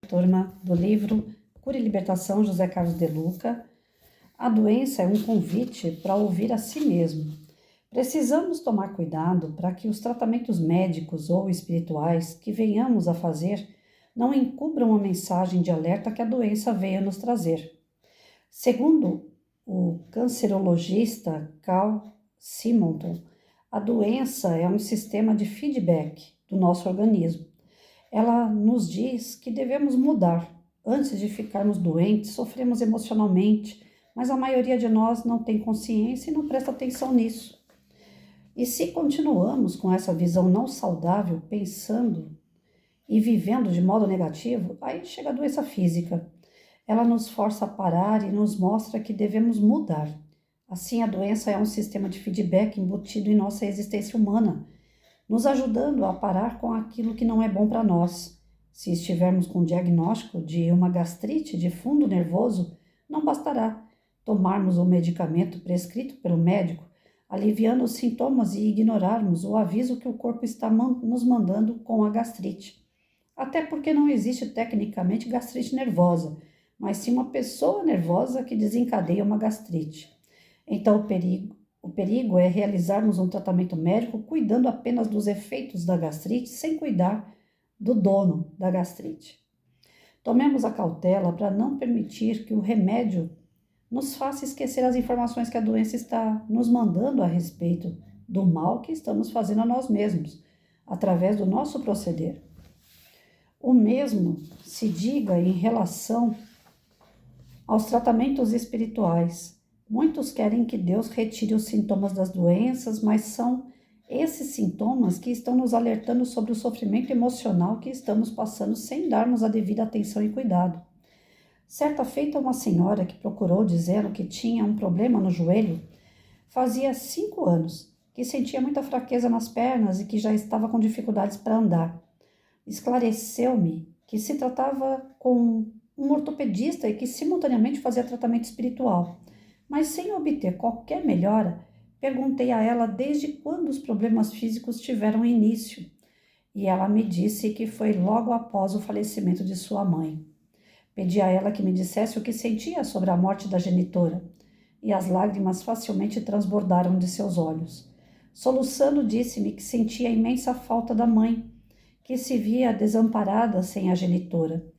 Turma do livro Cura e Libertação, José Carlos de Luca. A doença é um convite para ouvir a si mesmo. Precisamos tomar cuidado para que os tratamentos médicos ou espirituais que venhamos a fazer não encubram a mensagem de alerta que a doença veio nos trazer. Segundo o cancerologista Carl Simonton, a doença é um sistema de feedback do nosso organismo. Ela nos diz que devemos mudar. Antes de ficarmos doentes, sofremos emocionalmente, mas a maioria de nós não tem consciência e não presta atenção nisso. E se continuamos com essa visão não saudável, pensando e vivendo de modo negativo, aí chega a doença física. Ela nos força a parar e nos mostra que devemos mudar. Assim, a doença é um sistema de feedback embutido em nossa existência humana, nos ajudando a parar com aquilo que não é bom para nós. Se estivermos com o diagnóstico de uma gastrite de fundo nervoso, não bastará tomarmos o medicamento prescrito pelo médico, aliviando os sintomas e ignorarmos o aviso que o corpo está nos mandando com a gastrite. Até porque não existe tecnicamente gastrite nervosa, mas sim uma pessoa nervosa que desencadeia uma gastrite. Então o perigo é realizarmos um tratamento médico cuidando apenas dos efeitos da gastrite, sem cuidar do dono da gastrite. Tomemos a cautela para não permitir que o remédio nos faça esquecer as informações que a doença está nos mandando a respeito do mal que estamos fazendo a nós mesmos, através do nosso proceder. O mesmo se diga em relação aos tratamentos espirituais. Muitos querem que Deus retire os sintomas das doenças, mas são esses sintomas que estão nos alertando sobre o sofrimento emocional que estamos passando sem darmos a devida atenção e cuidado. Certa feita, uma senhora que procurou dizendo que tinha um problema no joelho, fazia 5 anos, que sentia muita fraqueza nas pernas e que já estava com dificuldades para andar. Esclareceu-me que se tratava com um ortopedista e que simultaneamente fazia tratamento espiritual. Mas sem obter qualquer melhora, perguntei a ela desde quando os problemas físicos tiveram início, e ela me disse que foi logo após o falecimento de sua mãe. Pedi a ela que me dissesse o que sentia sobre a morte da genitora, e as lágrimas facilmente transbordaram de seus olhos. Soluçando, disse-me que sentia imensa falta da mãe, que se via desamparada sem a genitora,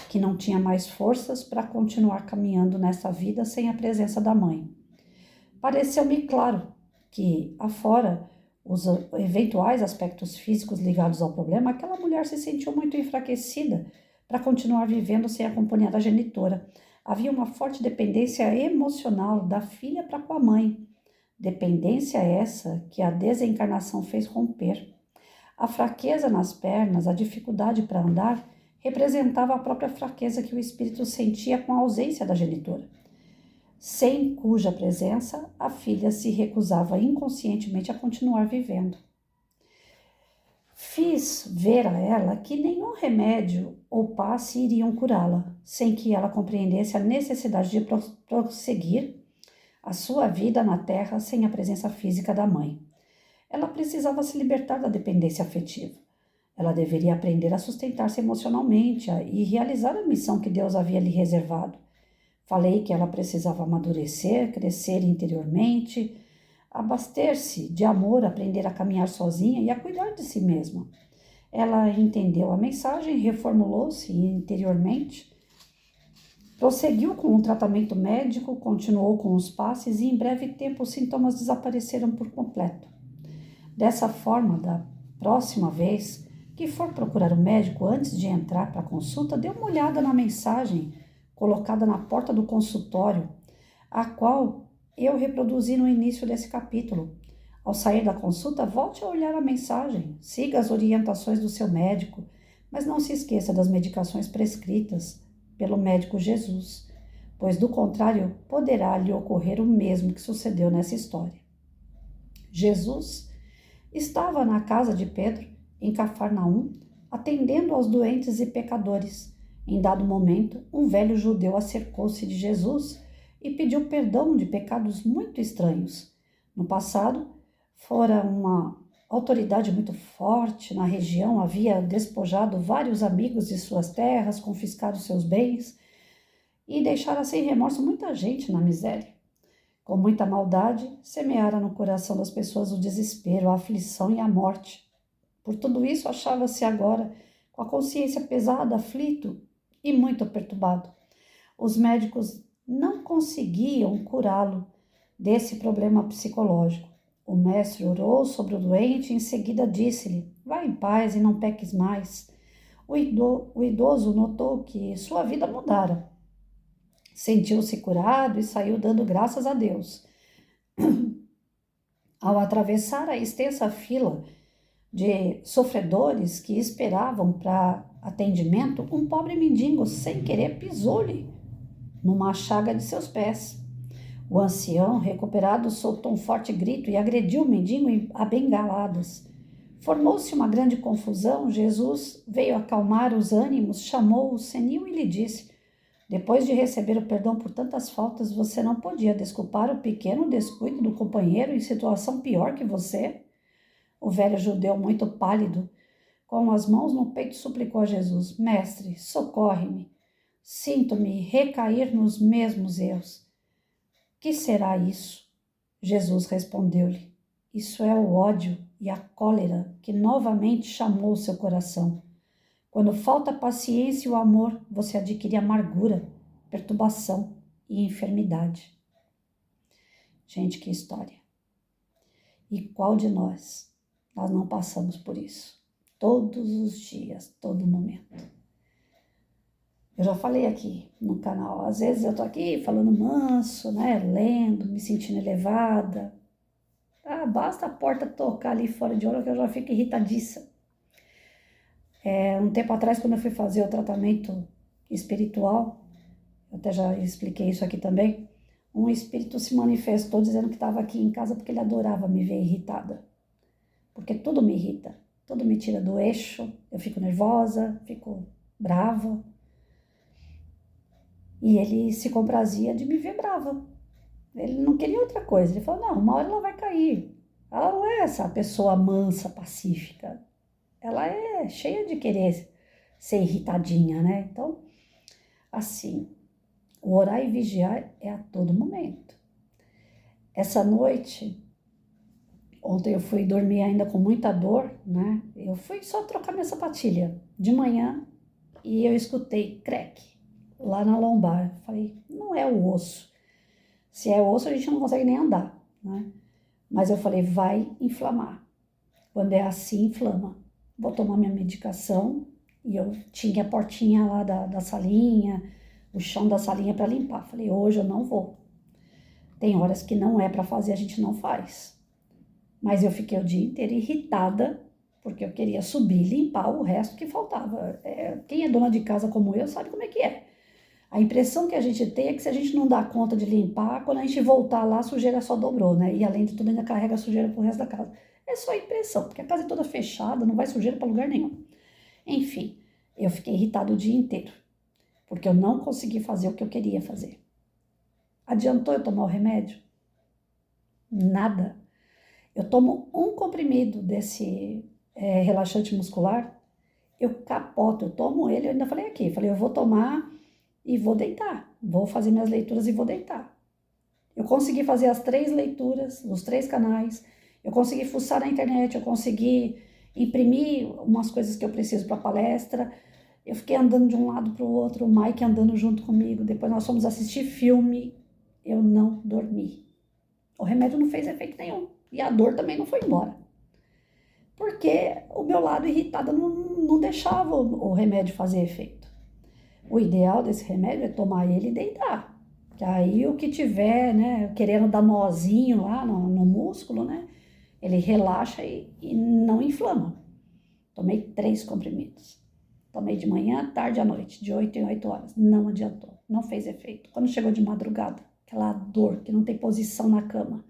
que não tinha mais forças para continuar caminhando nessa vida sem a presença da mãe. Pareceu-me claro que, afora os eventuais aspectos físicos ligados ao problema, aquela mulher se sentiu muito enfraquecida para continuar vivendo sem a companhia da genitora. Havia uma forte dependência emocional da filha para com a mãe. Dependência essa que a desencarnação fez romper. A fraqueza nas pernas, a dificuldade para andar, representava a própria fraqueza que o espírito sentia com a ausência da genitora, sem cuja presença a filha se recusava inconscientemente a continuar vivendo. Fiz ver a ela que nenhum remédio ou passe iriam curá-la, sem que ela compreendesse a necessidade de prosseguir a sua vida na terra sem a presença física da mãe. Ela precisava se libertar da dependência afetiva. Ela deveria aprender a sustentar-se emocionalmente e realizar a missão que Deus havia lhe reservado. Falei que ela precisava amadurecer, crescer interiormente, abaster-se de amor, aprender a caminhar sozinha e a cuidar de si mesma. Ela entendeu a mensagem, reformulou-se interiormente, prosseguiu com o tratamento médico, continuou com os passes e em breve tempo os sintomas desapareceram por completo. Dessa forma, da próxima vez que for procurar o médico antes de entrar para a consulta, dê uma olhada na mensagem colocada na porta do consultório, a qual eu reproduzi no início desse capítulo. Ao sair da consulta, volte a olhar a mensagem, siga as orientações do seu médico, mas não se esqueça das medicações prescritas pelo médico Jesus, pois do contrário poderá lhe ocorrer o mesmo que sucedeu nessa história. Jesus estava na casa de Pedro, em Cafarnaum, atendendo aos doentes e pecadores. Em dado momento, um velho judeu acercou-se de Jesus e pediu perdão de pecados muito estranhos. No passado, fora uma autoridade muito forte na região havia despojado vários amigos de suas terras, confiscado seus bens e deixara sem remorso muita gente na miséria. Com muita maldade, semeara no coração das pessoas o desespero, a aflição e a morte. Por tudo isso, achava-se agora com a consciência pesada, aflito e muito perturbado. Os médicos não conseguiam curá-lo desse problema psicológico. O mestre orou sobre o doente e em seguida disse-lhe: vá em paz e não peques mais. O idoso notou que sua vida mudara. Sentiu-se curado e saiu dando graças a Deus. Ao atravessar a extensa fila de sofredores que esperavam para atendimento, um pobre mendigo, sem querer, pisou-lhe numa chaga de seus pés. O ancião, recuperado, soltou um forte grito e agrediu o mendigo a bengaladas. Formou-se uma grande confusão. Jesus veio acalmar os ânimos, chamou o senil e lhe disse: depois de receber o perdão por tantas faltas, você não podia desculpar o pequeno descuido do companheiro em situação pior que você? O velho judeu, muito pálido, com as mãos no peito, suplicou a Jesus: Mestre, socorre-me. Sinto-me recair nos mesmos erros. Que será isso? Jesus respondeu-lhe: isso é o ódio e a cólera que novamente chamou seu coração. Quando falta a paciência e o amor, você adquire amargura, perturbação e enfermidade. Gente, que história. E qual de nós não passamos por isso? Todos os dias, todo momento. Eu já falei aqui no canal, às vezes eu tô aqui falando manso, né, lendo, me sentindo elevada. Basta a porta tocar ali fora de hora que eu já fico irritadiça. Um tempo atrás, quando eu fui fazer o tratamento espiritual, eu até já expliquei isso aqui também, um espírito se manifestou dizendo que estava aqui em casa porque ele adorava me ver irritada. Porque tudo me irrita, tudo me tira do eixo, eu fico nervosa, fico brava. E ele se comprazia de me ver brava. Ele não queria outra coisa. Ele falou: não, uma hora ela vai cair. Ela não é essa pessoa mansa, pacífica. Ela é cheia de querer ser irritadinha, né? Então, assim, o orar e vigiar é a todo momento. Essa noite, ontem eu fui dormir ainda com muita dor, né? Eu fui só trocar minha sapatilha de manhã e eu escutei crack lá na lombar. Falei: não é o osso. Se é osso, a gente não consegue nem andar, né? Mas eu falei: vai inflamar. Quando é assim, inflama. Vou tomar minha medicação. E eu tinha a portinha lá da salinha, o chão da salinha para limpar. Falei: hoje eu não vou. Tem horas que não é para fazer, a gente não faz. Mas eu fiquei o dia inteiro irritada, porque eu queria subir e limpar o resto que faltava. Quem é dona de casa como eu sabe como é que é. A impressão que a gente tem é que se a gente não dá conta de limpar, quando a gente voltar lá, a sujeira só dobrou, né? E além de tudo, ainda carrega a sujeira pro resto da casa. É só impressão, porque a casa é toda fechada, não vai sujeira para lugar nenhum. Enfim, eu fiquei irritada o dia inteiro, porque eu não consegui fazer o que eu queria fazer. Adiantou eu tomar o remédio? Nada. Eu tomo um comprimido desse relaxante muscular, eu capoto, eu tomo ele, eu ainda falei aqui, eu vou tomar e vou deitar, vou fazer minhas leituras e vou deitar. Eu consegui fazer as 3 leituras, os 3 canais, eu consegui fuçar na internet, eu consegui imprimir umas coisas que eu preciso para a palestra, eu fiquei andando de um lado para o outro, o Mike andando junto comigo, depois nós fomos assistir filme, eu não dormi. O remédio não fez efeito nenhum, e a dor também não foi embora. Porque o meu lado irritado não deixava o remédio fazer efeito. O ideal desse remédio é tomar ele e deitar. Que aí o que tiver, né, querendo dar nozinho lá no músculo, né, ele relaxa e não inflama. Tomei 3 comprimidos. Tomei de manhã, tarde e à noite, de 8 em 8 horas. Não adiantou, não fez efeito. Quando chegou de madrugada, aquela dor que não tem posição na cama.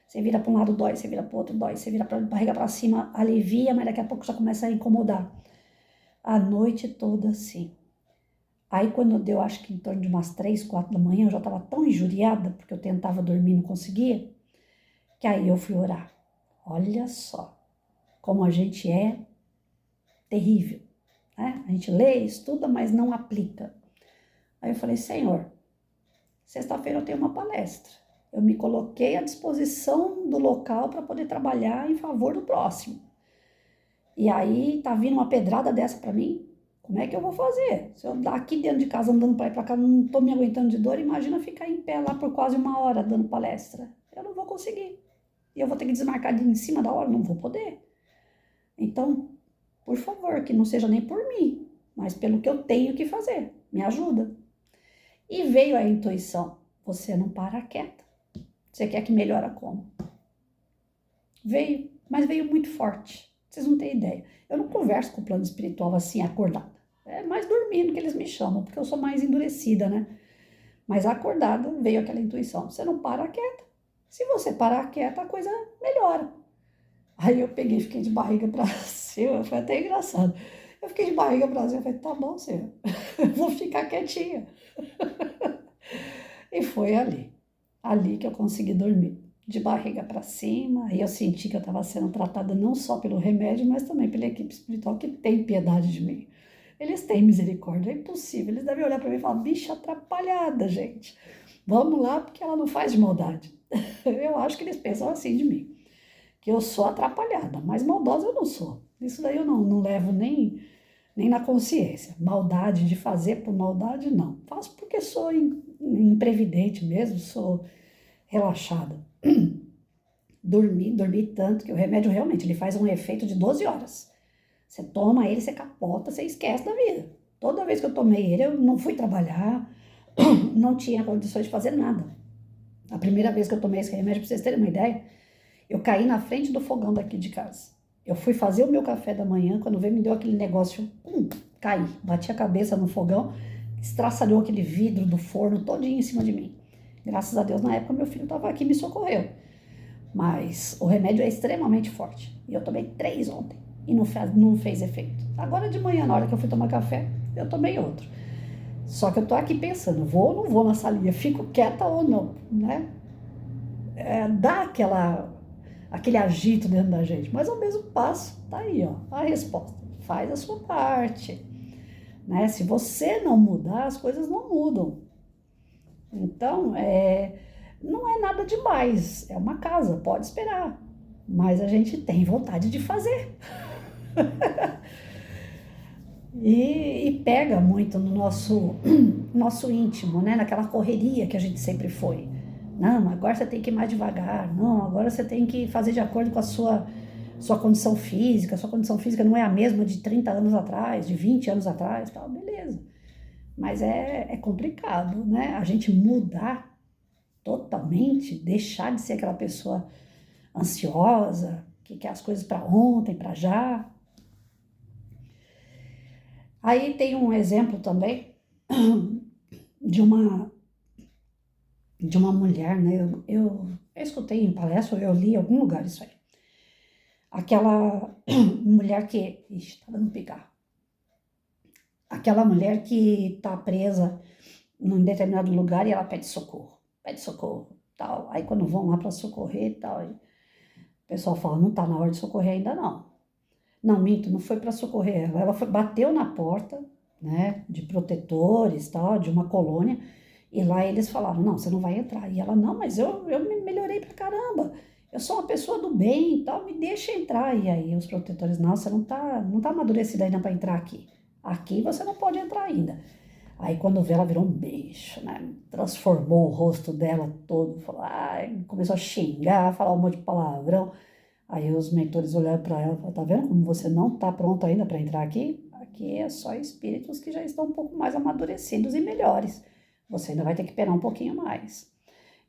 Você vira para um lado, dói, você vira para o outro, dói, você vira para a barriga para cima, alivia, mas daqui a pouco já começa a incomodar. A noite toda assim. Aí quando deu, acho que em torno de umas 3, 4 da manhã, eu já estava tão injuriada, porque eu tentava dormir e não conseguia, que aí eu fui orar. Olha só, como a gente é terrível, né? A gente lê, estuda, mas não aplica. Aí eu falei, Senhor, sexta-feira eu tenho uma palestra. Eu me coloquei à disposição do local para poder trabalhar em favor do próximo. E aí tá vindo uma pedrada dessa para mim? Como é que eu vou fazer? Se eu aqui dentro de casa andando para ir para cá, não tô me aguentando de dor, imagina ficar em pé lá por quase 1 hora dando palestra. Eu não vou conseguir. E eu vou ter que desmarcar de em cima da hora, não vou poder. Então, por favor, que não seja nem por mim, mas pelo que eu tenho que fazer. Me ajuda. E veio a intuição. Você não para quieta. Você quer que melhore como? Veio, mas veio muito forte. Vocês não têm ideia. Eu não converso com o plano espiritual assim, acordada. É mais dormindo que eles me chamam, porque eu sou mais endurecida, né? Mas acordada veio aquela intuição. Você não para quieta. Se você parar quieta, a coisa melhora. Aí eu peguei e fiquei de barriga pra cima. Foi até engraçado. Eu fiquei de barriga pra cima. Eu falei, tá bom, senhor. Eu vou ficar quietinha. E foi ali que eu consegui dormir, de barriga para cima. Aí eu senti que eu estava sendo tratada não só pelo remédio, mas também pela equipe espiritual que tem piedade de mim. Eles têm misericórdia, é impossível. Eles devem olhar para mim e falar, bicha atrapalhada, gente. Vamos lá, porque ela não faz de maldade. Eu acho que eles pensam assim de mim, que eu sou atrapalhada, mas maldosa eu não sou. Isso daí eu não levo nem na consciência. Maldade de fazer por maldade, não. Faço porque sou imprevidente mesmo, sou relaxada. Dormi tanto que o remédio realmente ele faz um efeito de 12 horas. Você toma ele, você capota, você esquece da vida. Toda vez que eu tomei ele, eu não fui trabalhar, não tinha condições de fazer nada. A primeira vez que eu tomei esse remédio, para vocês terem uma ideia, eu caí na frente do fogão daqui de casa. Eu fui fazer o meu café da manhã, quando veio me deu aquele negócio, caí, bati a cabeça no fogão, estraçalhou aquele vidro do forno todinho em cima de mim. Graças a Deus, na época, meu filho estava aqui e me socorreu. Mas o remédio é extremamente forte. E eu tomei 3 ontem e não fez efeito. Agora de manhã, na hora que eu fui tomar café, eu tomei outro. Só que eu tô aqui pensando, vou ou não vou na salinha? Fico quieta ou não, né? Dá aquele agito dentro da gente, mas ao mesmo passo, tá aí, ó, a resposta. Faz a sua parte, né? Se você não mudar, as coisas não mudam. Então, não é nada demais, é uma casa, pode esperar, mas a gente tem vontade de fazer. E pega muito no nosso íntimo, né? Naquela correria que a gente sempre foi. Não, agora você tem que ir mais devagar. Não, agora você tem que fazer de acordo com a sua condição física. Sua condição física não é a mesma de 30 anos atrás, de 20 anos atrás, tal, beleza. Mas é complicado, né? A gente mudar totalmente, deixar de ser aquela pessoa ansiosa, que quer as coisas para ontem, para já. Aí tem um exemplo também de uma mulher, né? Eu escutei em palestra, eu li em algum lugar isso aí. Aquela mulher que... Ixi, tá dando pigarro. Aquela mulher que tá presa num determinado lugar e ela pede socorro, tal. Aí quando vão lá para socorrer e tal, o pessoal fala, não tá na hora de socorrer ainda não. Não, minto, não foi para socorrer ela. Ela bateu na porta, né, de protetores, tal, de uma colônia, e lá eles falaram, não, você não vai entrar. E ela, não, mas eu me melhorei pra caramba. Eu sou uma pessoa do bem e tal, me deixa entrar. E aí os protetores, não, você não tá amadurecida ainda para entrar aqui. Aqui você não pode entrar ainda. Aí quando vê, ela virou um bicho, né? Transformou o rosto dela todo, falou, começou a xingar, a falar um monte de palavrão. Aí os mentores olharam para ela e falaram, tá vendo como você não está pronto ainda para entrar aqui? Aqui é só espíritos que já estão um pouco mais amadurecidos e melhores. Você ainda vai ter que esperar um pouquinho mais.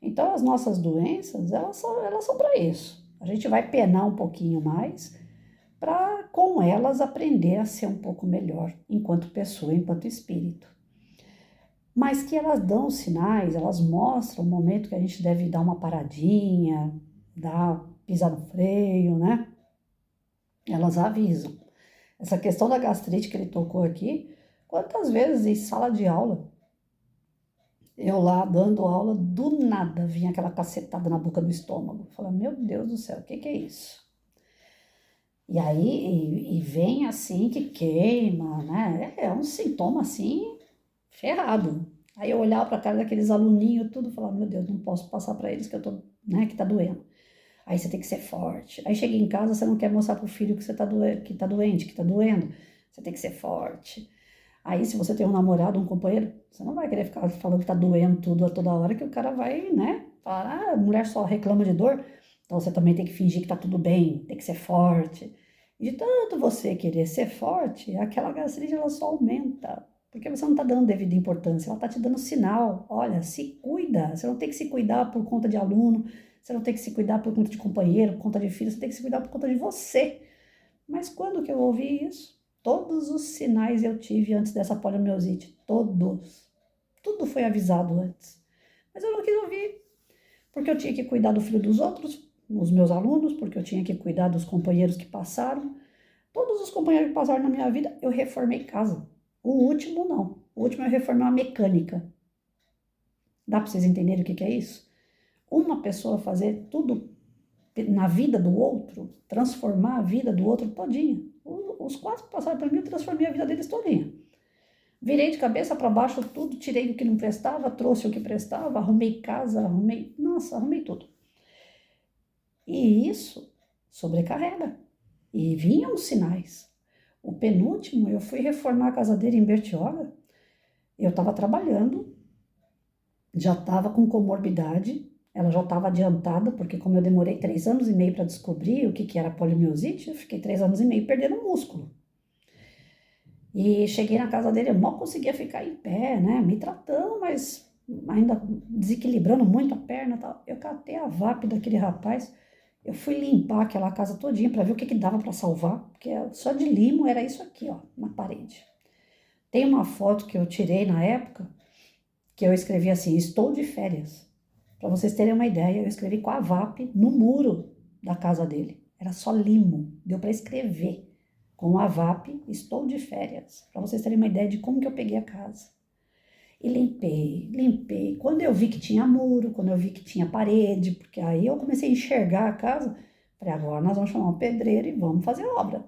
Então as nossas doenças, elas são para isso. A gente vai penar um pouquinho mais para com elas aprender a ser um pouco melhor enquanto pessoa, enquanto espírito. Mas que elas dão sinais, elas mostram o momento que a gente deve dar uma paradinha, pisar no freio, né? Elas avisam. Essa questão da gastrite que ele tocou aqui, quantas vezes em sala de aula, eu lá dando aula, do nada vinha aquela cacetada na boca do estômago. Eu falei, meu Deus do céu, o que é isso? E aí, e vem assim que queima, né? É um sintoma assim, ferrado. Aí eu olhava para a cara daqueles aluninhos, tudo, e falava, meu Deus, não posso passar para eles que eu tô, né, que tá doendo. Aí você tem que ser forte. Aí chega em casa, você não quer mostrar pro filho que você tá que tá doente, que tá doendo. Você tem que ser forte. Aí, se você tem um namorado, um companheiro, você não vai querer ficar falando que tá doendo tudo a toda hora, que o cara vai, né? Falar, ah, a mulher só reclama de dor. Então você também tem que fingir que tá tudo bem, tem que ser forte. E de tanto você querer ser forte, aquela gastrite ela só aumenta. Porque você não tá dando devida importância, ela tá te dando sinal. Olha, se cuida. Você não tem que se cuidar por conta de aluno, você não tem que se cuidar por conta de companheiro, por conta de filho, você tem que se cuidar por conta de você. Mas quando que eu ouvi isso? Todos os sinais eu tive antes dessa poliomielite, todos. Tudo foi avisado antes. Mas eu não quis ouvir, porque eu tinha que cuidar do filho dos outros, os meus alunos, porque eu tinha que cuidar dos companheiros que passaram. Todos os companheiros que passaram na minha vida, eu reformei casa. O último, não. O último eu reformei uma mecânica. Dá para vocês entenderem o que é isso? Uma pessoa fazer tudo na vida do outro, transformar a vida do outro todinha. Os quatro que passaram por mim, eu transformei a vida deles todinha. Virei de cabeça para baixo tudo, tirei o que não prestava, trouxe o que prestava, arrumei casa, arrumei tudo. E isso sobrecarrega. E vinham os sinais. O penúltimo, eu fui reformar a casa dele em Bertioga, eu estava trabalhando, já estava com comorbidade, ela já estava adiantada, porque como eu demorei 3 anos e meio para descobrir o que era poliomielite, eu fiquei 3 anos e meio perdendo músculo. E cheguei na casa dele, eu mal conseguia ficar em pé, né? Me tratando, mas ainda desequilibrando muito a perna e tal. Eu catei a VAP daquele rapaz, eu fui limpar aquela casa todinha para ver o que dava para salvar, porque só de limo era isso aqui, ó, na parede. Tem uma foto que eu tirei na época, que eu escrevi assim, estou de férias. Para vocês terem uma ideia, eu escrevi com a VAP no muro da casa dele. Era só limo, deu para escrever com a VAP, estou de férias. Para vocês terem uma ideia de como que eu peguei a casa. E limpei. Quando eu vi que tinha muro, quando eu vi que tinha parede, porque aí eu comecei a enxergar a casa, falei, agora nós vamos chamar um pedreiro e vamos fazer obra.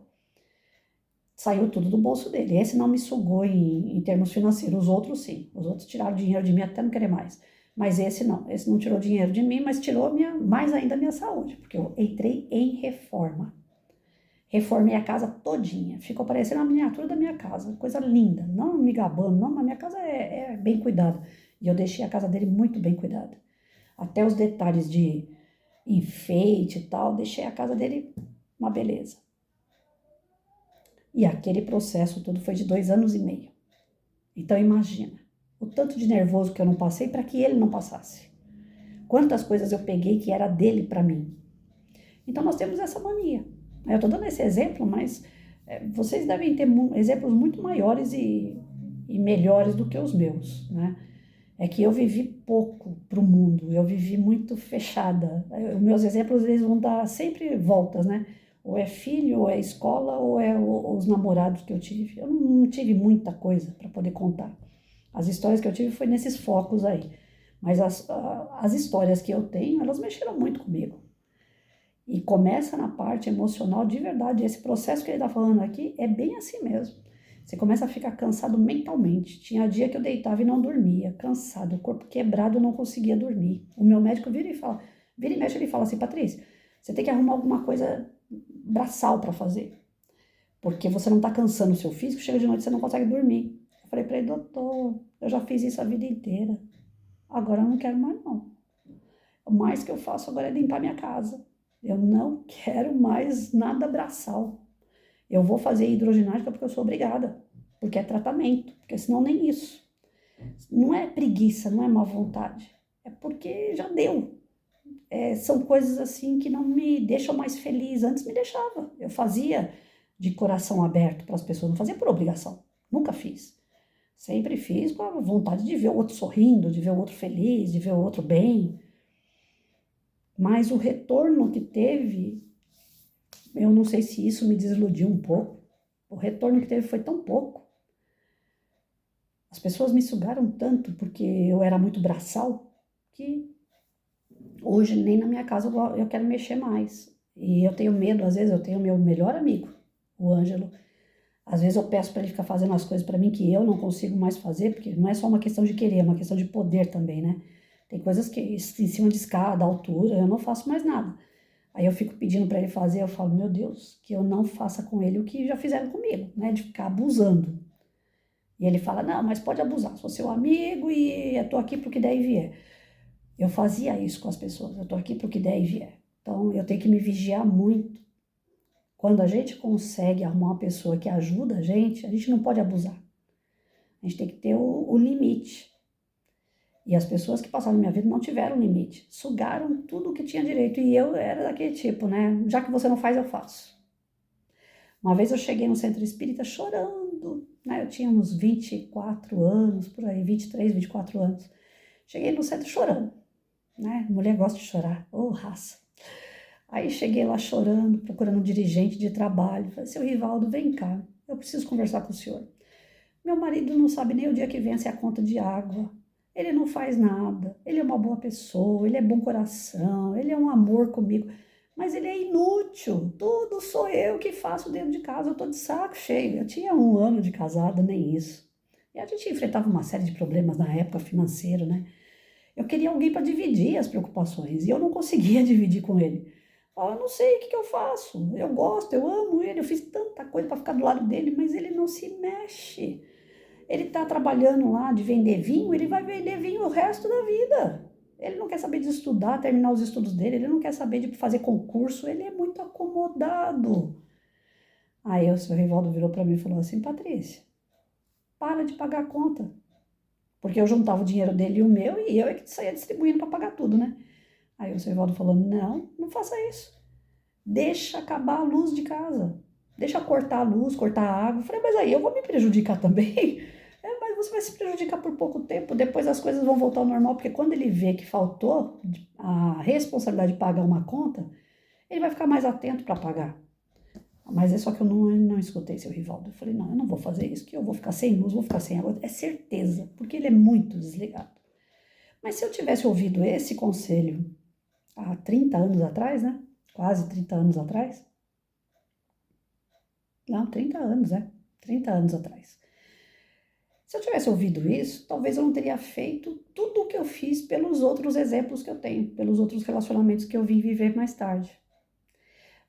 Saiu tudo do bolso dele. Esse não me sugou em termos financeiros, os outros sim. Os outros tiraram dinheiro de mim até não querer mais. Mas esse não tirou dinheiro de mim, mas tirou mais ainda a minha saúde, porque eu entrei em reforma. Reformei a casa todinha, ficou parecendo a miniatura da minha casa, coisa linda, não me gabando, não, mas minha casa é bem cuidada. E eu deixei a casa dele muito bem cuidada. Até os detalhes de enfeite e tal, deixei a casa dele uma beleza. E aquele processo todo foi de 2 anos e meio. Então imagina, o tanto de nervoso que eu não passei para que ele não passasse. Quantas coisas eu peguei que era dele para mim. Então nós temos essa mania. Eu estou dando esse exemplo, mas vocês devem ter exemplos muito maiores e melhores do que os meus, né? É que eu vivi pouco para o mundo, eu vivi muito fechada. Os meus exemplos eles vão dar sempre voltas, né? Ou é filho, ou é escola, ou é os namorados que eu tive. Eu não tive muita coisa para poder contar. As histórias que eu tive foi nesses focos aí. Mas as histórias que eu tenho, elas mexeram muito comigo. E começa na parte emocional de verdade. Esse processo que ele está falando aqui é bem assim mesmo. Você começa a ficar cansado mentalmente. Tinha dia que eu deitava e não dormia, cansado, o corpo quebrado, eu não conseguia dormir. O meu médico vira e mexe, ele fala assim, Patrícia, você tem que arrumar alguma coisa braçal para fazer, porque você não está cansando o seu físico, chega de noite e você não consegue dormir. Eu falei para ele, doutor, eu já fiz isso a vida inteira, agora eu não quero mais não. O mais que eu faço agora é limpar minha casa. Eu não quero mais nada braçal. Eu vou fazer hidroginástica porque eu sou obrigada, porque é tratamento, porque senão nem isso. Não é preguiça, não é má vontade, é porque já deu. São coisas assim que não me deixam mais feliz. Antes me deixava. Eu fazia de coração aberto para as pessoas, não fazia por obrigação. Nunca fiz. Sempre fiz com a vontade de ver o outro sorrindo, de ver o outro feliz, de ver o outro bem. Mas o retorno que teve, eu não sei se isso me desiludiu um pouco. O retorno que teve foi tão pouco. As pessoas me sugaram tanto porque eu era muito braçal que hoje nem na minha casa eu quero mexer mais. E eu tenho medo, às vezes eu tenho meu melhor amigo, o Ângelo. Às vezes eu peço para ele ficar fazendo as coisas para mim que eu não consigo mais fazer, porque não é só uma questão de querer, é uma questão de poder também, né? Tem coisas que em cima de escada, altura, eu não faço mais nada. Aí eu fico pedindo para ele fazer, eu falo, meu Deus, que eu não faça com ele o que já fizeram comigo, né? De ficar abusando. E ele fala, não, mas pode abusar, sou seu amigo e eu tô aqui pro que der e vier. Eu fazia isso com as pessoas, eu tô aqui pro que der e vier. Então eu tenho que me vigiar muito. Quando a gente consegue arrumar uma pessoa que ajuda a gente não pode abusar. A gente tem que ter o limite. E as pessoas que passaram na minha vida não tiveram limite. Sugaram tudo o que tinha direito. E eu era daquele tipo, né? Já que você não faz, eu faço. Uma vez eu cheguei no centro espírita chorando, né? Eu tinha uns 24 anos, por aí, 23, 24 anos. Cheguei no centro chorando, né? Mulher gosta de chorar, ô raça. Aí cheguei lá chorando, procurando um dirigente de trabalho. Falei, seu Rivaldo, vem cá, eu preciso conversar com o senhor. Meu marido não sabe nem o dia que vence a conta de água. Ele não faz nada, ele é uma boa pessoa, ele é bom coração, ele é um amor comigo. Mas ele é inútil, tudo sou eu que faço dentro de casa, eu tô de saco cheio. Eu tinha 1 ano de casada, nem isso. E a gente enfrentava uma série de problemas na época financeiro, né? Eu queria alguém para dividir as preocupações e eu não conseguia dividir com ele. Eu não sei o que eu faço, eu gosto, eu amo ele, eu fiz tanta coisa para ficar do lado dele, mas ele não se mexe. Ele está trabalhando lá de vender vinho, ele vai vender vinho o resto da vida. Ele não quer saber de estudar, terminar os estudos dele, ele não quer saber de fazer concurso, ele é muito acomodado. Aí o seu Rivaldo virou para mim e falou assim, Patrícia, para de pagar a conta. Porque eu juntava o dinheiro dele e o meu, e eu é que saía distribuindo para pagar tudo, né? Aí o seu Rivaldo falou, não, não faça isso. Deixa acabar a luz de casa. Deixa cortar a luz, cortar a água. Eu falei, mas aí eu vou me prejudicar também. Mas você vai se prejudicar por pouco tempo, depois as coisas vão voltar ao normal, porque quando ele vê que faltou a responsabilidade de pagar uma conta, ele vai ficar mais atento para pagar. Mas é só que eu não escutei seu Rivaldo. Eu falei, não, eu não vou fazer isso, que eu vou ficar sem luz, vou ficar sem água. É certeza, porque ele é muito desligado. Mas se eu tivesse ouvido esse conselho há 30 anos atrás, né? Quase 30 anos atrás. Não, 30 anos, 30 anos atrás. Se eu tivesse ouvido isso, talvez eu não teria feito tudo o que eu fiz pelos outros exemplos que eu tenho, pelos outros relacionamentos que eu vim viver mais tarde.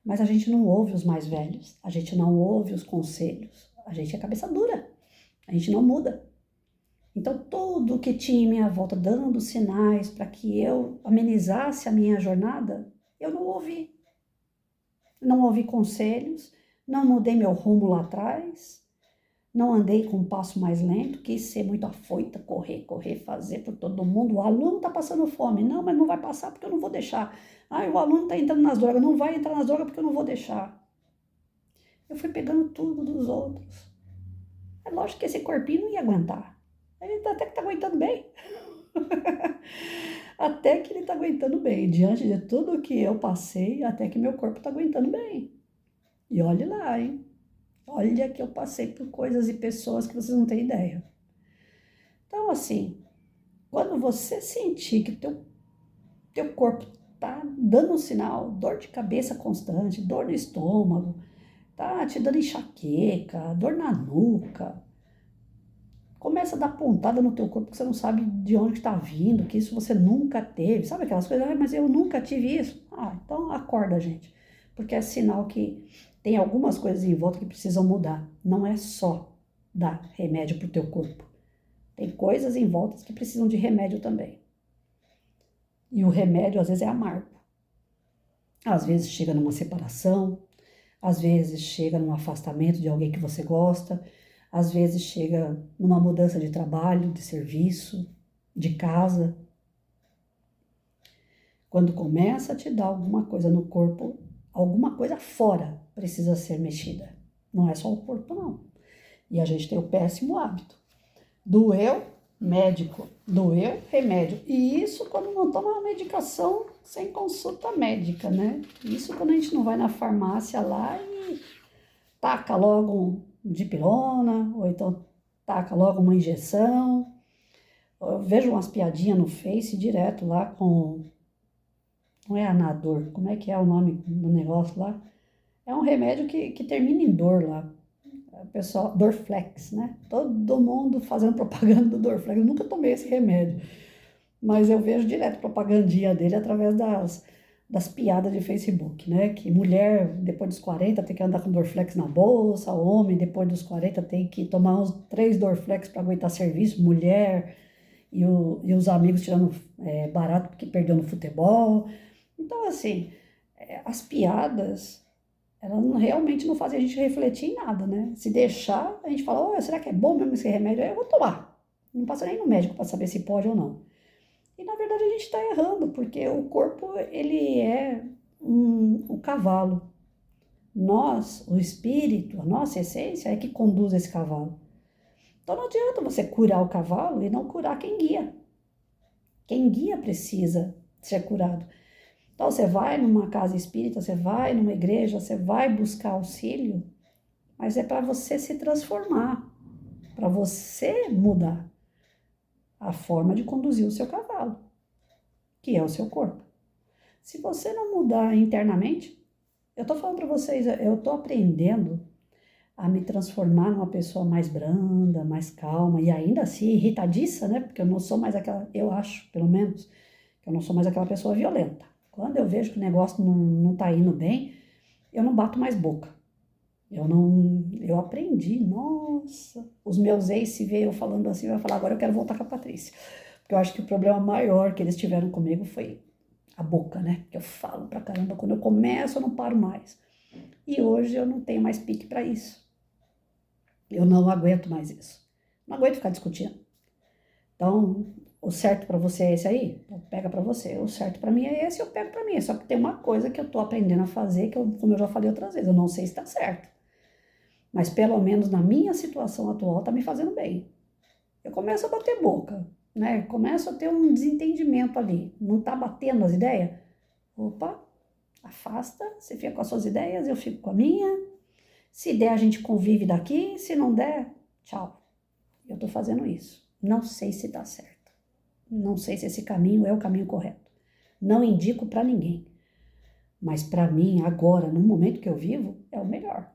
Mas a gente não ouve os mais velhos, a gente não ouve os conselhos, a gente é cabeça dura, a gente não muda. Então, tudo que tinha em minha volta dando sinais para que eu amenizasse a minha jornada, eu não ouvi. Não ouvi conselhos, não mudei meu rumo lá atrás, não andei com um passo mais lento, quis ser muito afoita, correr, fazer por todo mundo. O aluno está passando fome. Não, mas não vai passar porque eu não vou deixar. O aluno está entrando nas drogas. Não vai entrar nas drogas porque eu não vou deixar. Eu fui pegando tudo dos outros. É lógico que esse corpinho não ia aguentar. Ele até que está aguentando bem. Até que ele está aguentando bem. Diante de tudo que eu passei, até que meu corpo está aguentando bem. E olhe lá, hein? Olha que eu passei por coisas e pessoas que vocês não têm ideia. Então, assim, quando você sentir que teu corpo tá dando um sinal, dor de cabeça constante, dor no estômago, tá te dando enxaqueca, dor na nuca, começa a dar pontada no teu corpo que você não sabe de onde está vindo, que isso você nunca teve. Sabe aquelas coisas? Mas eu nunca tive isso. Então acorda, gente. Porque é sinal que tem algumas coisas em volta que precisam mudar. Não é só dar remédio para o teu corpo. Tem coisas em volta que precisam de remédio também. E o remédio, às vezes, é amargo. Às vezes chega numa separação, às vezes chega num afastamento de alguém que você gosta, às vezes chega numa mudança de trabalho, de serviço, de casa. Quando começa a te dar alguma coisa no corpo, alguma coisa fora precisa ser mexida. Não é só o corpo, não. E a gente tem o péssimo hábito. Doeu, médico. Doeu, remédio. E isso quando não toma uma medicação sem consulta médica, né? Isso quando a gente não vai na farmácia lá e taca logo um dipirona, ou então taca logo uma injeção. Eu vejo umas piadinhas no Face direto lá com Não é Anador, como é que é o nome do negócio lá? É um remédio que termina em dor lá. O pessoal, Dorflex, né? Todo mundo fazendo propaganda do Dorflex. Eu nunca tomei esse remédio, mas eu vejo direto propagandinha dele através das piadas de Facebook, né? Que mulher, depois dos 40, tem que andar com Dorflex na bolsa, homem, depois dos 40, tem que tomar uns 3 Dorflex para aguentar serviço, mulher, e os amigos tirando barato porque perdeu no futebol. Então, assim, as piadas, elas realmente não fazem a gente refletir em nada, né? Se deixar, a gente fala, oh, será que é bom mesmo esse remédio? Aí eu vou tomar. Não passa nem no médico para saber se pode ou não. E na verdade a gente está errando, porque o corpo, ele é o cavalo. Nós, o espírito, a nossa essência é que conduz esse cavalo. Então não adianta você curar o cavalo e não curar quem guia. Quem guia precisa ser curado. Então você vai numa casa espírita, você vai numa igreja, você vai buscar auxílio, mas é para você se transformar, para você mudar a forma de conduzir o seu cavalo, que é o seu corpo. Se você não mudar internamente, eu tô falando para vocês, eu tô aprendendo a me transformar numa pessoa mais branda, mais calma e ainda assim irritadiça, né? Porque eu não sou mais aquela, eu acho, pelo menos, que eu não sou mais aquela pessoa violenta. Quando eu vejo que o negócio não tá indo bem, eu não bato mais boca. Eu aprendi, nossa, os meus ex se vê eu falando assim, vai falar, agora eu quero voltar com a Patrícia. Porque eu acho que o problema maior que eles tiveram comigo foi a boca, né? Que eu falo pra caramba, quando eu começo eu não paro mais. E hoje eu não tenho mais pique para isso. Eu não aguento mais isso. Não aguento ficar discutindo. Então, o certo para você é esse aí? Então, pega para você. O certo para mim é esse, eu pego para mim. Só que tem uma coisa que eu tô aprendendo a fazer, que eu, como eu já falei outras vezes, eu não sei se tá certo. Mas pelo menos na minha situação atual tá me fazendo bem. Eu começo a bater boca, né? Começo a ter um desentendimento ali. Não tá batendo as ideias? Opa, afasta, você fica com as suas ideias, eu fico com a minha. Se der, a gente convive daqui. Se não der, tchau. Eu tô fazendo isso. Não sei se tá certo. Não sei se esse caminho é o caminho correto. Não indico para ninguém. Mas para mim, agora, no momento que eu vivo, é o melhor.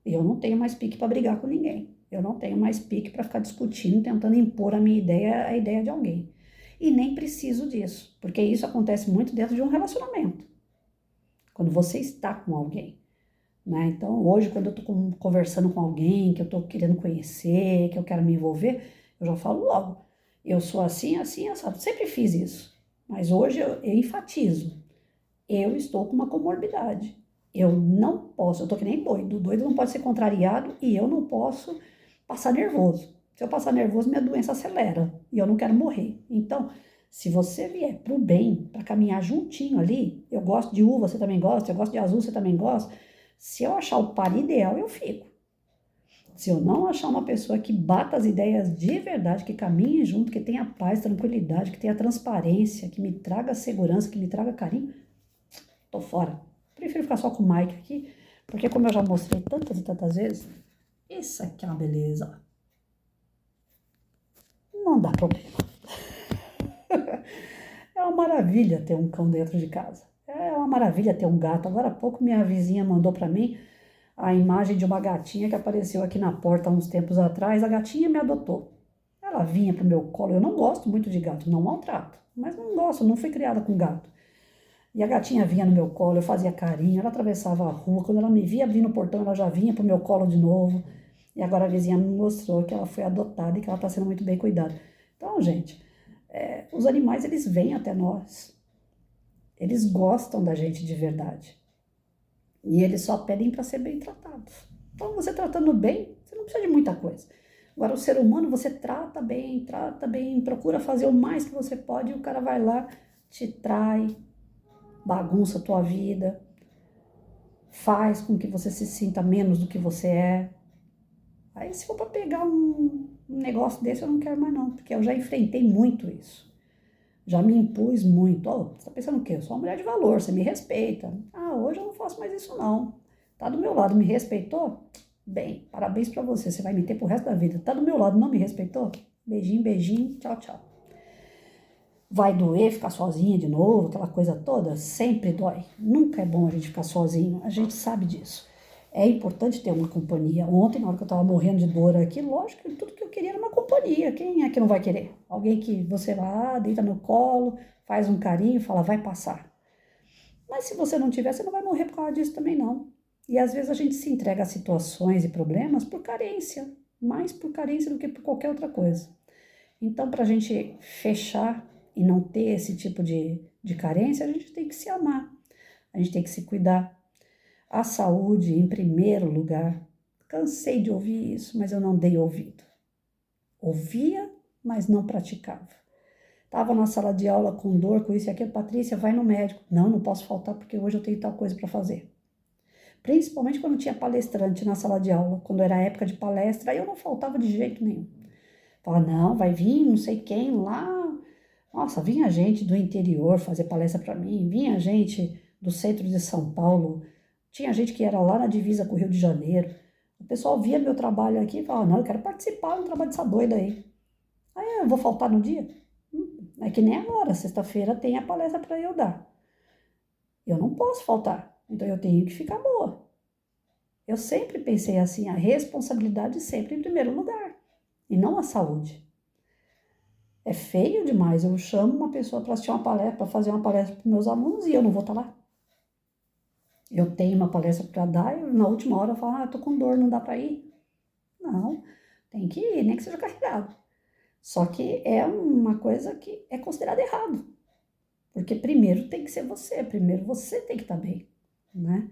Eu não tenho mais pique para brigar com ninguém. Eu não tenho mais pique para ficar discutindo, tentando impor a minha ideia, a ideia de alguém. E nem preciso disso, porque isso acontece muito dentro de um relacionamento. Quando você está com alguém, né? Então, hoje, quando eu estou conversando com alguém que eu estou querendo conhecer, que eu quero me envolver, eu já falo logo. Eu sou assim, assim, assado. Sempre fiz isso. Mas hoje eu enfatizo. Eu estou com uma comorbidade. Eu não posso, eu tô que nem doido. O doido não pode ser contrariado e eu não posso passar nervoso. Se eu passar nervoso, minha doença acelera e eu não quero morrer. Então, se você vier pro bem, para caminhar juntinho ali, eu gosto de uva, você também gosta, eu gosto de azul, você também gosta. Se eu achar o par ideal, eu fico. Se eu não achar uma pessoa que bata as ideias de verdade, que caminhe junto, que tenha paz, tranquilidade, que tenha transparência, que me traga segurança, que me traga carinho, tô fora. Prefiro ficar só com o Mike aqui, porque como eu já mostrei tantas e tantas vezes, isso aqui é uma beleza. Não dá problema. É uma maravilha ter um cão dentro de casa. É uma maravilha ter um gato. Agora há pouco minha vizinha mandou para mim a imagem de uma gatinha que apareceu aqui na porta há uns tempos atrás. A gatinha me adotou. Ela vinha pro meu colo. Eu não gosto muito de gato, não maltrato. Mas não gosto, não fui criada com gato. E a gatinha vinha no meu colo, eu fazia carinho, ela atravessava a rua. Quando ela me via abrindo o portão, ela já vinha pro meu colo de novo. E agora a vizinha me mostrou que ela foi adotada e que ela está sendo muito bem cuidada. Então, gente, os animais, eles vêm até nós. Eles gostam da gente de verdade. E eles só pedem para ser bem tratados. Então, você tratando bem, você não precisa de muita coisa. Agora, o ser humano, você trata bem, procura fazer o mais que você pode e o cara vai lá, te trai, bagunça a tua vida, faz com que você se sinta menos do que você é. Aí, se for para pegar um negócio desse, eu não quero mais não, porque eu já enfrentei muito isso. Já me impus muito. Oh, você tá pensando o quê? Eu sou uma mulher de valor, você me respeita. Ah, hoje eu não faço mais isso não. Tá do meu lado, me respeitou? Bem, parabéns para você, você vai me ter pro resto da vida. Tá do meu lado, não me respeitou? Beijinho, beijinho, tchau, tchau. Vai doer ficar sozinha de novo, aquela coisa toda? Sempre dói. Nunca é bom a gente ficar sozinho, a gente sabe disso. É importante ter uma companhia. Ontem, na hora que eu estava morrendo de dor aqui, lógico que tudo que eu queria era uma companhia. Quem é que não vai querer? Alguém que você vai lá, deita no colo, faz um carinho e fala, vai passar. Mas se você não tiver, você não vai morrer por causa disso também não. E às vezes a gente se entrega a situações e problemas por carência, mais por carência do que por qualquer outra coisa. Então, para a gente fechar e não ter esse tipo de carência, a gente tem que se amar, a gente tem que se cuidar. A saúde em primeiro lugar. Cansei de ouvir isso, mas eu não dei ouvido. Ouvia, mas não praticava. Estava na sala de aula com dor, com isso e aquilo, Patrícia, vai no médico. Não, não posso faltar porque hoje eu tenho tal coisa para fazer. Principalmente quando tinha palestrante na sala de aula, quando era época de palestra, aí eu não faltava de jeito nenhum. Falava, não, vai vir não sei quem lá. Nossa, vinha gente do interior fazer palestra para mim, vinha gente do centro de São Paulo, tinha gente que era lá na divisa com o Rio de Janeiro. O pessoal via meu trabalho aqui e falava, não, eu quero participar do trabalho dessa doida aí. Aí eu vou faltar no dia? É que nem agora, sexta-feira tem a palestra para eu dar. Eu não posso faltar, então eu tenho que ficar boa. Eu sempre pensei assim, a responsabilidade sempre em primeiro lugar, e não a saúde. É feio demais, eu chamo uma pessoa para assistir uma palestra, para fazer uma palestra para meus alunos e eu não vou estar lá. Eu tenho uma palestra para dar e na última hora eu falo, eu tô com dor, não dá para ir. Não, tem que ir, nem que seja carregado. Só que é uma coisa que é considerada errado. Porque primeiro tem que ser você, primeiro você tem que estar bem, né?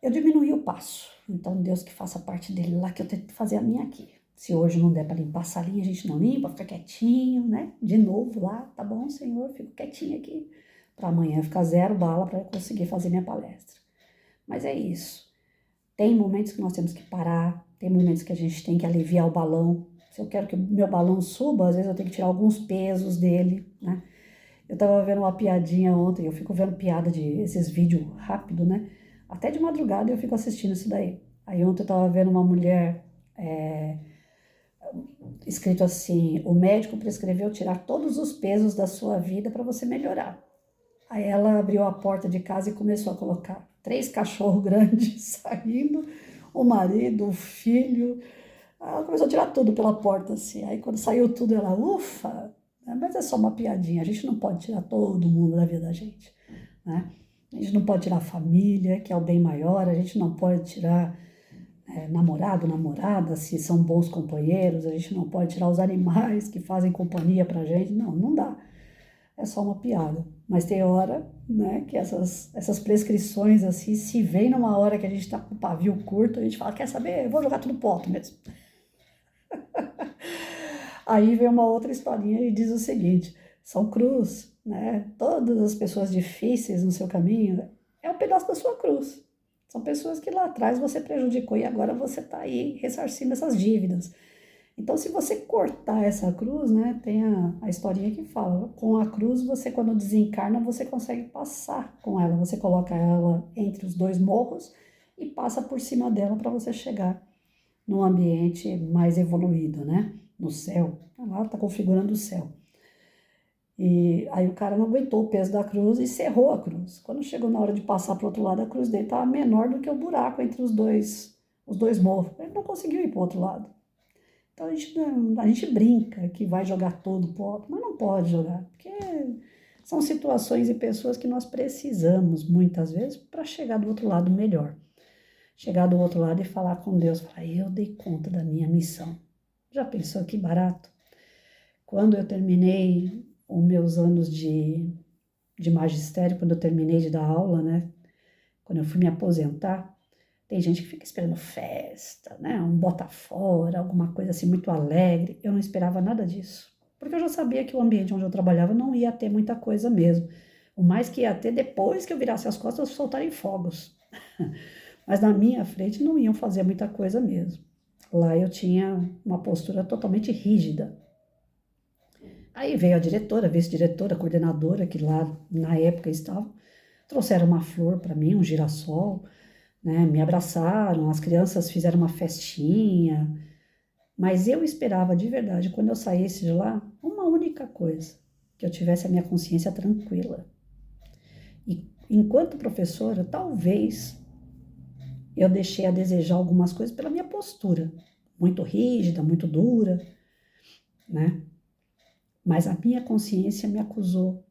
Eu diminuí o passo, então Deus que faça parte dele lá, que eu tento fazer a minha aqui. Se hoje não der para limpar a salinha, a gente não limpa, fica quietinho, né? De novo lá, tá bom, Senhor, fico quietinho aqui. Para amanhã ficar zero bala para eu conseguir fazer minha palestra. Mas é isso. Tem momentos que nós temos que parar, tem momentos que a gente tem que aliviar o balão. Se eu quero que o meu balão suba, às vezes eu tenho que tirar alguns pesos dele, né? Eu tava vendo uma piadinha ontem, eu fico vendo piada de esses vídeos rápido, né? Até de madrugada eu fico assistindo isso daí. Aí ontem eu tava vendo uma mulher escrito assim, o médico prescreveu tirar todos os pesos da sua vida para você melhorar. Aí ela abriu a porta de casa e começou a colocar 3 cachorros grandes saindo, o marido, o filho. Ela começou a tirar tudo pela porta, assim. Aí quando saiu tudo, ela, ufa! Mas é só uma piadinha, a gente não pode tirar todo mundo da vida da gente, né? A gente não pode tirar a família, que é o bem maior, a gente não pode tirar namorado, namorada, se são bons companheiros, a gente não pode tirar os animais que fazem companhia pra gente, não dá. É só uma piada. Mas tem hora, né, que essas prescrições, assim, se vem numa hora que a gente tá com o pavio curto, a gente fala, quer saber? Eu vou jogar tudo pro alto mesmo. Aí vem uma outra historinha e diz o seguinte, São Cruz, né, todas as pessoas difíceis no seu caminho, é um pedaço da sua cruz. São pessoas que lá atrás você prejudicou e agora você tá aí ressarcindo essas dívidas. Então, se você cortar essa cruz, né, tem a historinha que fala, com a cruz, você quando desencarna, você consegue passar com ela, você coloca ela entre os 2 morros e passa por cima dela para você chegar num ambiente mais evoluído, né, no céu, ela está configurando o céu. E aí o cara não aguentou o peso da cruz e cerrou a cruz. Quando chegou na hora de passar para o outro lado, a cruz dele estava menor do que o buraco entre os dois morros. Ele não conseguiu ir para o outro lado. Então a gente brinca que vai jogar tudo pro alto, mas não pode jogar, porque são situações e pessoas que nós precisamos muitas vezes para chegar do outro lado melhor. Chegar do outro lado e falar com Deus, falar, eu dei conta da minha missão. Já pensou que barato? Quando eu terminei os meus anos de magistério, quando eu terminei de dar aula, né? Quando eu fui me aposentar, tem gente que fica esperando festa, né? Um bota fora, alguma coisa assim muito alegre. Eu não esperava nada disso. Porque eu já sabia que o ambiente onde eu trabalhava não ia ter muita coisa mesmo. O mais que ia ter depois que eu virasse as costas, soltarem fogos. Mas na minha frente não iam fazer muita coisa mesmo. Lá eu tinha uma postura totalmente rígida. Aí veio a diretora, a vice-diretora, a coordenadora, que lá na época estavam, trouxeram uma flor para mim, um girassol, né, me abraçaram, as crianças fizeram uma festinha, mas eu esperava de verdade, quando eu saísse de lá, uma única coisa, que eu tivesse a minha consciência tranquila. E enquanto professora, talvez eu deixei a desejar algumas coisas pela minha postura, muito rígida, muito dura, né? Mas a minha consciência me acusou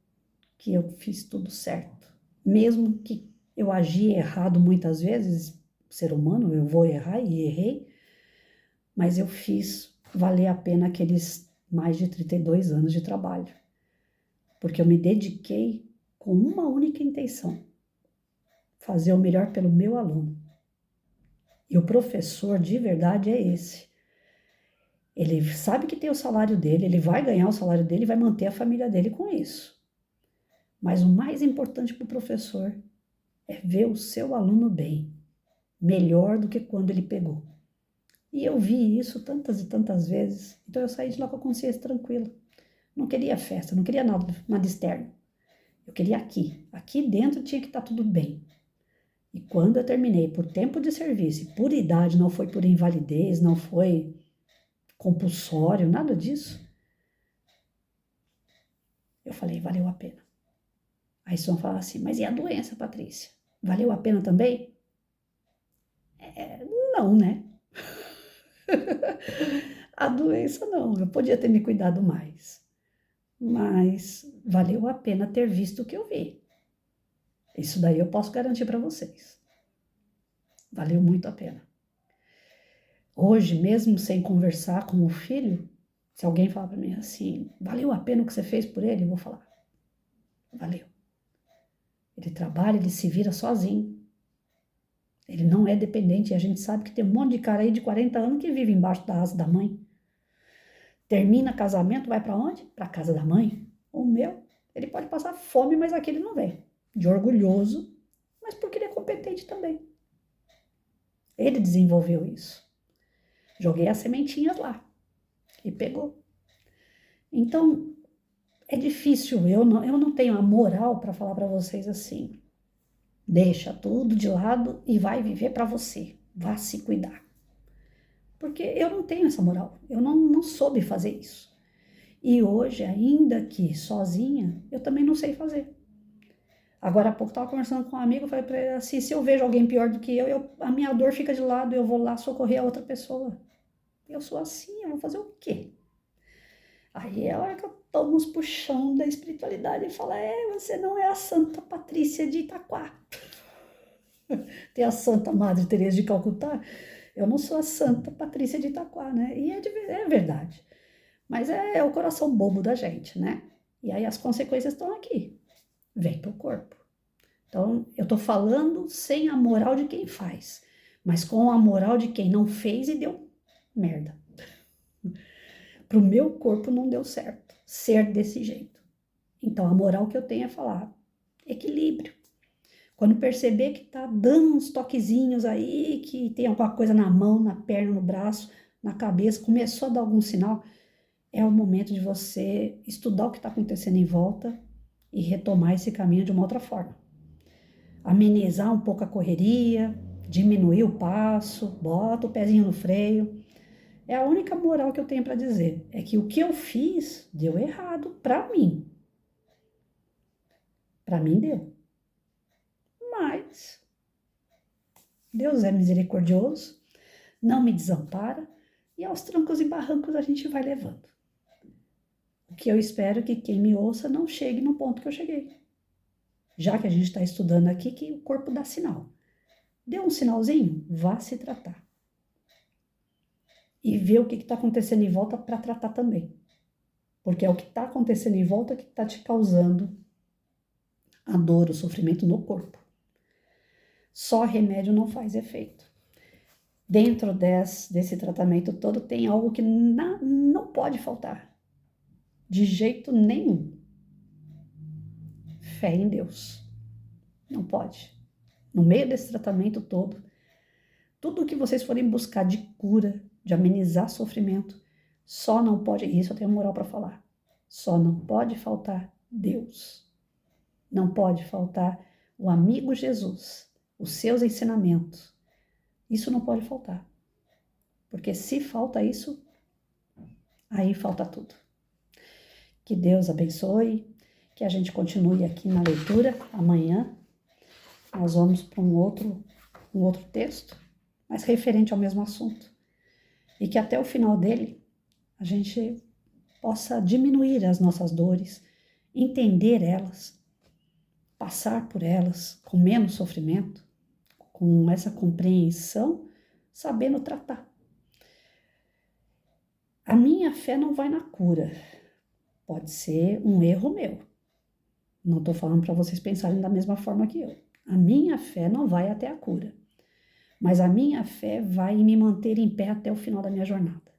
que eu fiz tudo certo. Mesmo que eu agi errado muitas vezes, ser humano, eu vou errar e errei, mas eu fiz valer a pena aqueles mais de 32 anos de trabalho. Porque eu me dediquei com uma única intenção: fazer o melhor pelo meu aluno. E o professor de verdade é esse. Ele sabe que tem o salário dele, ele vai ganhar o salário dele e vai manter a família dele com isso. Mas o mais importante para o professor é ver o seu aluno bem, melhor do que quando ele pegou. E eu vi isso tantas e tantas vezes, então eu saí de lá com a consciência tranquila. Não queria festa, não queria nada externo. Eu queria aqui. Aqui dentro tinha que estar tudo bem. E quando eu terminei por tempo de serviço, e por idade, não foi por invalidez, não foi compulsório, nada disso, eu falei, valeu a pena. Aí vocês vão falar assim, mas e a doença, Patrícia? Valeu a pena também? Não, né? A doença não, eu podia ter me cuidado mais. Mas valeu a pena ter visto o que eu vi. Isso daí eu posso garantir para vocês. Valeu muito a pena. Hoje, mesmo sem conversar com o filho, se alguém falar para mim assim, valeu a pena o que você fez por ele, eu vou falar, valeu. Ele trabalha, ele se vira sozinho. Ele não é dependente. E a gente sabe que tem um monte de cara aí de 40 anos que vive embaixo da asa da mãe. Termina casamento, vai para onde? Para casa da mãe. O meu, ele pode passar fome, mas aqui ele não vem. De orgulhoso, mas porque ele é competente também. Ele desenvolveu isso. Joguei as sementinhas lá e pegou. Então, é difícil. Eu não tenho a moral para falar para vocês assim. Deixa tudo de lado e vai viver para você. Vá se cuidar. Porque eu não tenho essa moral. Eu não soube fazer isso. E hoje, ainda que sozinha, eu também não sei fazer. Agora há pouco eu estava conversando com um amigo, eu falei para ele assim, se eu vejo alguém pior do que a minha dor fica de lado, eu vou lá socorrer a outra pessoa. Eu sou assim, eu vou fazer o quê? Aí é a hora que eu tomo os puxão da espiritualidade e falo, você não é a Santa Patrícia de Itaquá. Tem a Santa Madre Teresa de Calcutá. Eu não sou a Santa Patrícia de Itaquá, né? E é verdade. Mas é o coração bobo da gente, né? E aí as consequências estão aqui. Vem pro corpo. Então, eu tô falando sem a moral de quem faz, mas com a moral de quem não fez e deu merda. Pro meu corpo não deu certo ser desse jeito. Então, a moral que eu tenho é falar equilíbrio. Quando perceber que tá dando uns toquezinhos aí, que tem alguma coisa na mão, na perna, no braço, na cabeça, começou a dar algum sinal, é o momento de você estudar o que está acontecendo em volta e retomar esse caminho de uma outra forma. Amenizar um pouco a correria, diminuir o passo, bota o pezinho no freio. É a única moral que eu tenho para dizer. É que o que eu fiz deu errado para mim. Para mim deu. Mas Deus é misericordioso, não me desampara e aos trancos e barrancos a gente vai levando. O que eu espero é que quem me ouça não chegue no ponto que eu cheguei. Já que a gente está estudando aqui que o corpo dá sinal. Deu um sinalzinho? Vá se tratar. E ver o que está acontecendo em volta para tratar também. Porque é o que está acontecendo em volta que está te causando a dor, o sofrimento no corpo. Só remédio não faz efeito. Dentro desse tratamento todo tem algo que não pode faltar. De jeito nenhum. Fé em Deus. Não pode. No meio desse tratamento todo, tudo que vocês forem buscar de cura, de amenizar sofrimento, só não pode, isso eu tenho moral para falar, só não pode faltar Deus. Não pode faltar o amigo Jesus, os seus ensinamentos. Isso não pode faltar. Porque se falta isso, aí falta tudo. Que Deus abençoe, que a gente continue aqui na leitura. Amanhã nós vamos para um outro texto, mas referente ao mesmo assunto. E que até o final dele a gente possa diminuir as nossas dores, entender elas, passar por elas com menos sofrimento, com essa compreensão, sabendo tratar. A minha fé não vai na cura. Pode ser um erro meu. Não estou falando para vocês pensarem da mesma forma que eu. A minha fé não vai até a cura. Mas a minha fé vai me manter em pé até o final da minha jornada.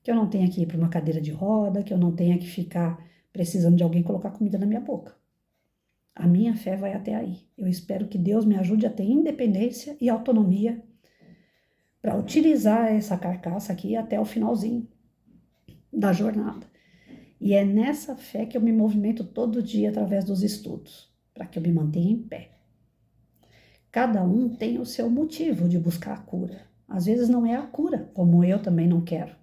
Que eu não tenha que ir para uma cadeira de roda, que eu não tenha que ficar precisando de alguém colocar comida na minha boca. A minha fé vai até aí. Eu espero que Deus me ajude a ter independência e autonomia para utilizar essa carcaça aqui até o finalzinho da jornada. E é nessa fé que eu me movimento todo dia através dos estudos, para que eu me mantenha em pé. Cada um tem o seu motivo de buscar a cura. Às vezes não é a cura, como eu também não quero,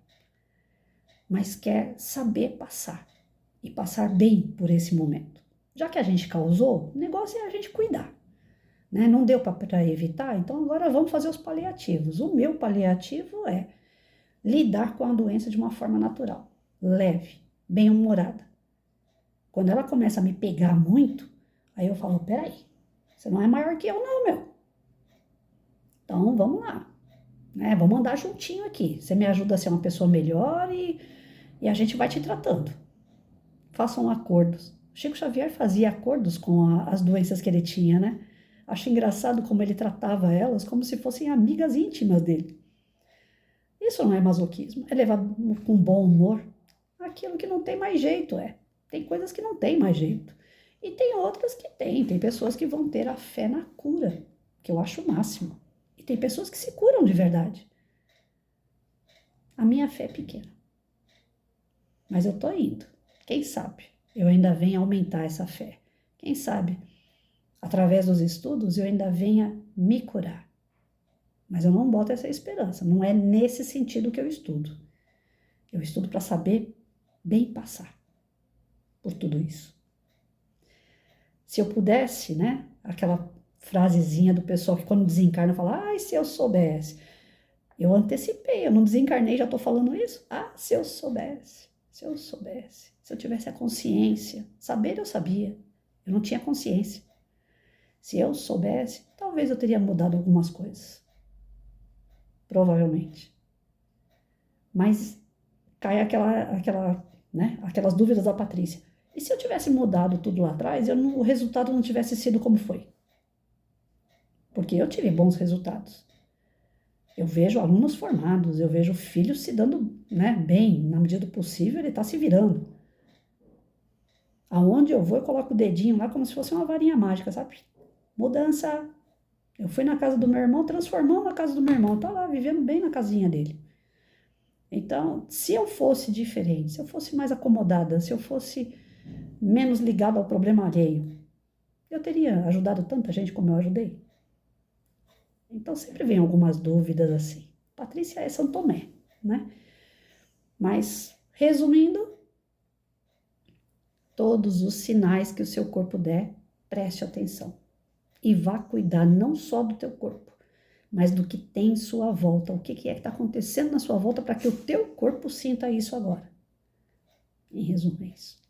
mas quer saber passar e passar bem por esse momento. Já que a gente causou, o negócio é a gente cuidar. Né? Não deu para evitar, então agora vamos fazer os paliativos. O meu paliativo é lidar com a doença de uma forma natural, leve, bem-humorada. Quando ela começa a me pegar muito, aí eu falo, peraí, você não é maior que eu não, meu. Então, vamos lá. Né? Vamos andar juntinho aqui. Você me ajuda a ser uma pessoa melhor e a gente vai te tratando. Façam acordos. Chico Xavier fazia acordos com as doenças que ele tinha, né? Acho engraçado como ele tratava elas como se fossem amigas íntimas dele. Isso não é masoquismo, é levar com bom humor aquilo que não tem mais jeito, é. Tem coisas que não tem mais jeito. E tem outras que tem. Tem pessoas que vão ter a fé na cura, que eu acho o máximo. E tem pessoas que se curam de verdade. A minha fé é pequena. Mas eu tô indo. Quem sabe eu ainda venha aumentar essa fé. Quem sabe, através dos estudos, eu ainda venha me curar. Mas eu não boto essa esperança. Não é nesse sentido que eu estudo. Eu estudo para saber bem passar por tudo isso. Se eu pudesse, né? Aquela frasezinha do pessoal que quando desencarna fala, ai, se eu soubesse. Eu antecipei, eu não desencarnei, já estou falando isso. Ah, se eu soubesse, se eu soubesse. Se eu tivesse a consciência. Saber eu sabia, eu não tinha consciência. Se eu soubesse, talvez eu teria mudado algumas coisas. Provavelmente. Mas cai aquelas dúvidas da Patrícia. E se eu tivesse mudado tudo lá atrás, o resultado não tivesse sido como foi? Porque eu tive bons resultados. Eu vejo alunos formados, eu vejo filhos se dando, né, bem, na medida do possível, ele está se virando. Aonde eu vou, eu coloco o dedinho lá como se fosse uma varinha mágica, sabe? Mudança. Eu fui na casa do meu irmão, transformamos a casa do meu irmão, tá lá vivendo bem na casinha dele. Então, se eu fosse diferente, se eu fosse mais acomodada, se eu fosse menos ligada ao problema alheio, eu teria ajudado tanta gente como eu ajudei? Então, sempre vem algumas dúvidas assim. Patrícia é São Tomé, né? Mas, resumindo, todos os sinais que o seu corpo der, preste atenção. E vá cuidar não só do teu corpo, mas do que tem em sua volta. O que é que está acontecendo na sua volta para que o teu corpo sinta isso agora? Em resumo, é isso.